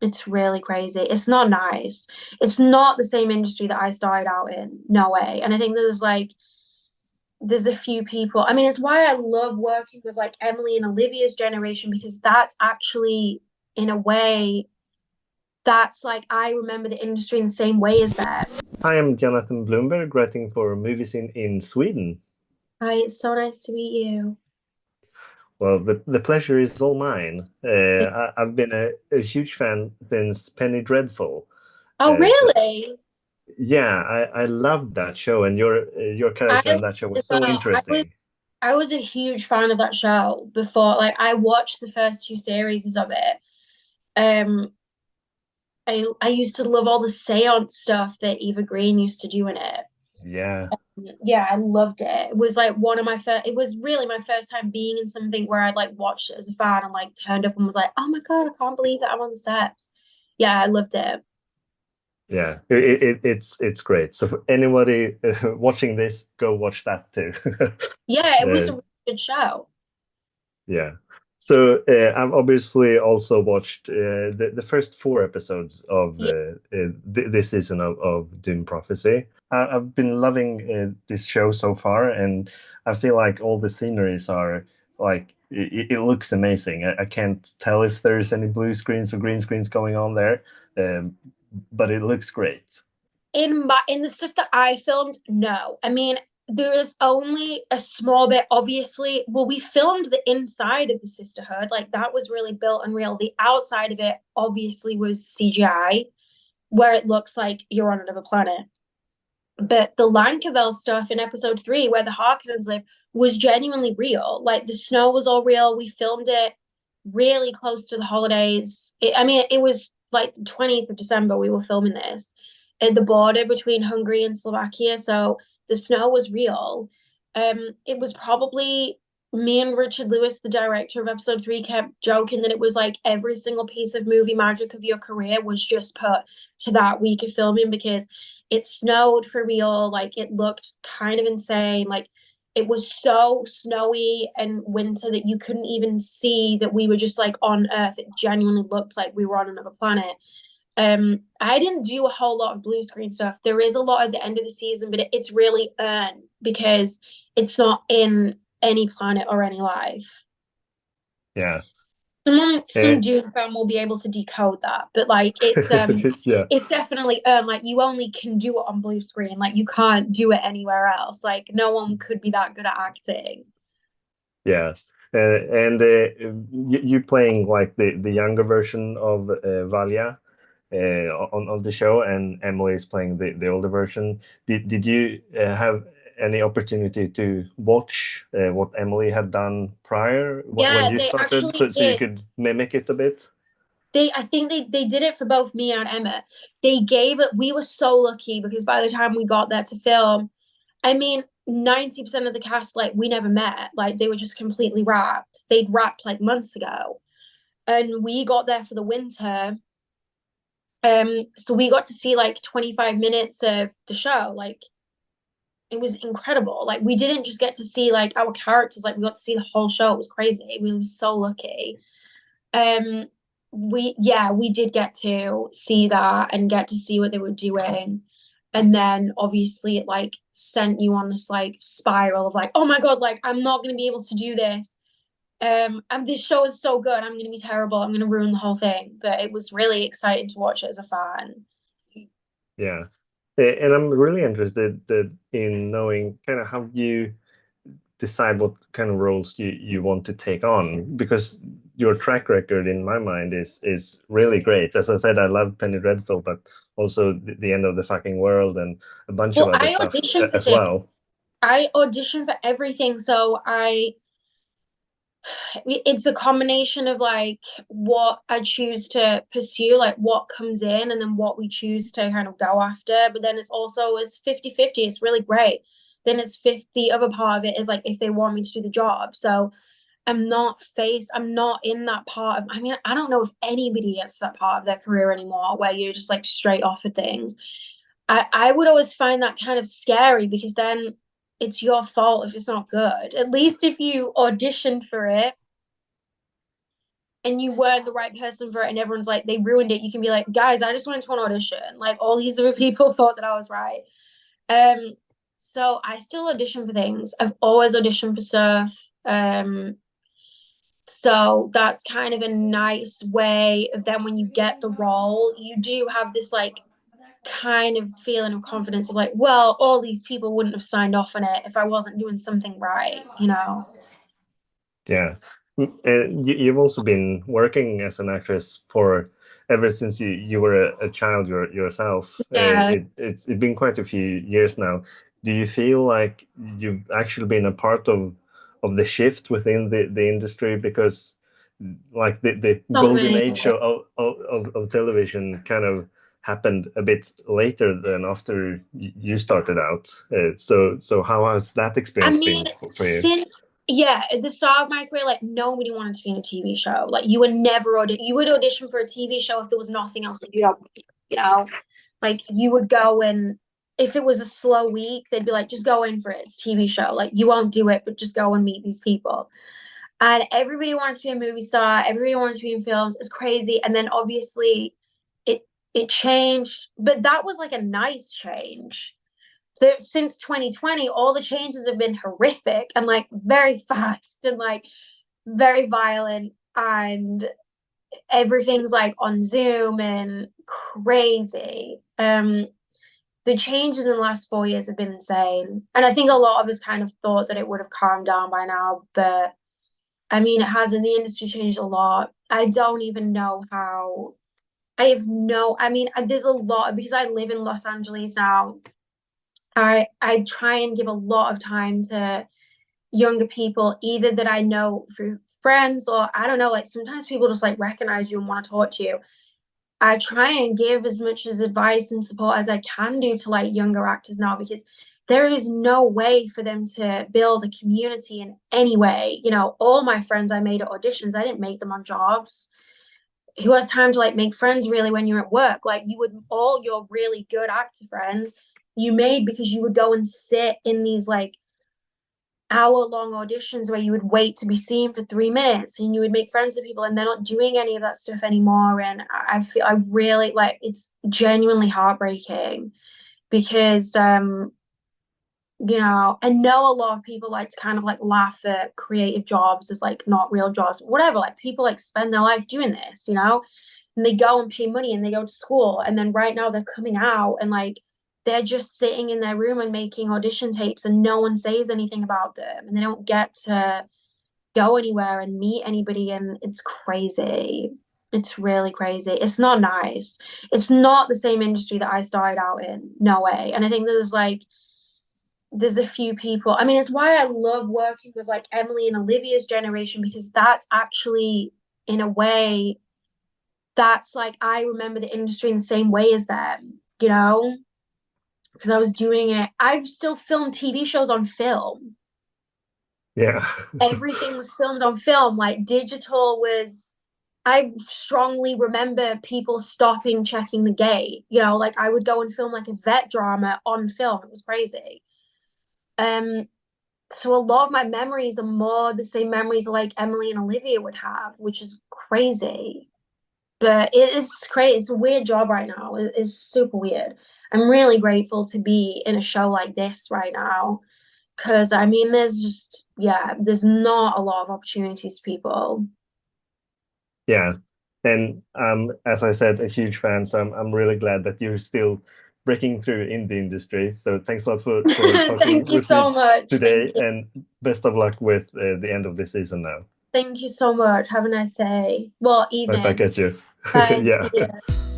It's really crazy. It's not nice. It's not the same industry that I started out in. No way. And I think there's a few people. I mean, it's why I love working with like Emily and Olivia's generation because that's actually in a way that's like I remember the industry in the same way as them. I am Jonathan Bloomberg, writing for movies in Sweden. Hi, it's so nice to meet you. Well, the pleasure is all mine. I've been a huge fan since Penny Dreadful. Oh, So really? yeah, I loved that show, and your I character in loved that show it as was so well. interesting. I was a huge fan of that show before. Like I watched the first two series of it. Um, I used to love all the seance stuff that Eva Green used to do in it. Yeah, Yeah, I loved it. It was like one of my first. It was really my first time being in something where I'd like watched it as a fan and like turned up and was like, "Oh my God, I can't believe that I'm on the steps." Yeah, I loved it. yeah, it's great. So for anybody watching this, go watch that too. Yeah, it was Uh, a really good show. Yeah. So I've obviously also watched the first four episodes of Yeah, this season of Dune Prophecy. I've been loving this show so far, and I feel like all the sceneries are like it looks amazing. I can't tell if there's any blue screens or green screens going on there, um, but it looks great. in the stuff that I filmed, no. I mean, there is only a small bit, obviously. Well, we filmed the inside of the sisterhood, like that was really built and real. The outside of it obviously was CGI, where it looks like you're on another planet. But the Lankavel stuff in episode three, where the Harkonnens live, was genuinely real. Like the snow was all real. We filmed it really close to the holidays. I mean, it was like the 20th of December we were filming this at the border between Hungary and Slovakia. So the snow was real. It was probably me and Richard Lewis, the director of episode three, kept joking that it was like every single piece of movie magic of your career was just put to that week of filming because it snowed for real. Like it looked kind of insane. Like it was so snowy and winter that you couldn't even see that we were just like on Earth. It genuinely looked like we were on another planet. I didn't do a whole lot of blue screen stuff. There is a lot at the end of the season, but it's really earned because it's not in any planet or any life. Yeah. Some Uh, Dune fan will be able to decode that, but like yeah. it's definitely like you only can do it on blue screen. Like you can't do it anywhere else. Like no one could be that good at acting. Yeah, and you playing like the younger version of Valia on the show, and Emily is playing the older version. Did you have any opportunity to watch what Emily had done prior when Yeah, you they started, actually so you did. could mimic it a bit? They I think they did it for both me and Emma. They gave it we were so lucky because by the time we got there to film, I mean 90% of the cast like we never met. Like they were just completely wrapped. They'd wrapped like months ago. And we got there for the winter. So we got to see like 25 minutes of the show. Like it was incredible. Like we didn't just get to see like our characters, like we got to see the whole show. It was crazy. We were so lucky. Um, we did get to see that and get to see what they were doing. And then obviously it like sent you on this like spiral of like, oh my God, like I'm not gonna be able to do this. And this show is so good, I'm gonna be terrible, I'm gonna ruin the whole thing. But it was really exciting to watch it as a fan. Yeah. And I'm really interested in knowing kind of how you decide what kind of roles you want to take on because your track record in my mind is really great. As I said, I love Penny Dreadful, but also the End of the Fucking World and a bunch of Well, other I stuff auditioned for as things. well. I audition for everything. So it's a combination of like what I choose to pursue, like what comes in, and then what we choose to kind of go after. But then it's 50-50. It's really great. Then it's 50, the other part of it is like if they want me to do the job. So I'm not in that part of, I mean, I don't know if anybody gets to that part of their career anymore where you're just like straight off of things. I would always find that kind of scary because then it's your fault if it's not good. At least if you auditioned for it and you weren't the right person for it and everyone's like they ruined it, you can be like, guys, I just went to an audition. Like all these other people thought that I was right. Um, so I still audition for things. I've always auditioned for stuff. So that's kind of a nice way of then when you get the role, you do have this like kind of feeling of confidence of like, well, all these people wouldn't have signed off on it if I wasn't doing something right, you know? Yeah. You've also been working as an actress for ever since you were a child yourself. Yeah. It's been quite a few years now. Do you feel like you've actually been a part of the shift within the industry? Because like the golden Something. age of television kind of happened a bit later than after you started out. So how has that I experience mean, been for you? since yeah, at the start of my career, like nobody wanted to be in a TV show. Like you would never you would audition for a TV show if there was nothing else to do, you know? Like you would go and if it was a slow week, they'd be like, just go in for it. It's a TV show. Like you won't do it, but just go and meet these people. And everybody wanted to be a movie star, everybody wanted to be in films. It's crazy. And then obviously it it changed, but that was like a nice change. So since 2020, all the changes have been horrific and like very fast and like very violent, and everything's like on Zoom and crazy. The changes in the last 4 years have been insane. And I think a lot of us kind of thought that it would have calmed down by now, but I mean, it hasn't. The industry changed a lot. I don't even know how. I have no, I mean, there's a lot because I live in Los Angeles now. I try and give a lot of time to younger people, either that I know through friends or I don't know, like sometimes people just like recognize you and want to talk to you. I try and give as much as advice and support as I can do to like younger actors now because there is no way for them to build a community in any way. You know, all my friends I made at auditions, I didn't make them on jobs. Who has time to like make friends really when you're at work? Like you would all your really good actor friends you made because you would go and sit in these like hour-long auditions where you would wait to be seen for 3 minutes and you would make friends with people, and they're not doing any of that stuff anymore. And I feel I really like it's genuinely heartbreaking because you know, I know a lot of people like to kind of like laugh at creative jobs as like not real jobs, whatever. Like people like spend their life doing this, you know, and they go and pay money and they go to school, and then right now they're coming out and like they're just sitting in their room and making audition tapes, and no one says anything about them, and they don't get to go anywhere and meet anybody, and it's crazy. It's really crazy. It's not nice. It's not the same industry that I started out in. No way. And I think there's a few people. I mean, it's why I love working with like Emily and Olivia's generation because that's actually in a way that's like I remember the industry in the same way as them, you know, because I was doing it. I still filmed TV shows on film. Yeah. Everything was filmed on film. Like digital was I strongly remember people stopping checking the gate. You know, like I would go and film like a vet drama on film. It was crazy. Um, so a lot of my memories are more the same memories like Emily and Olivia would have, which is crazy. But it is crazy. It's a weird job right now. It's super weird. I'm really grateful to be in a show like this right now because I mean, there's just yeah, there's not a lot of opportunities for people. Yeah. And as I said, a huge fan, so I'm really glad that you're still breaking through in the industry. So thanks a lot for talking Thank you with so me much. Thank today, you. and best of luck with the end of the season now. Thank you so much. Have a nice day. Well, Right back evening. at you. Bye. See Yeah. you.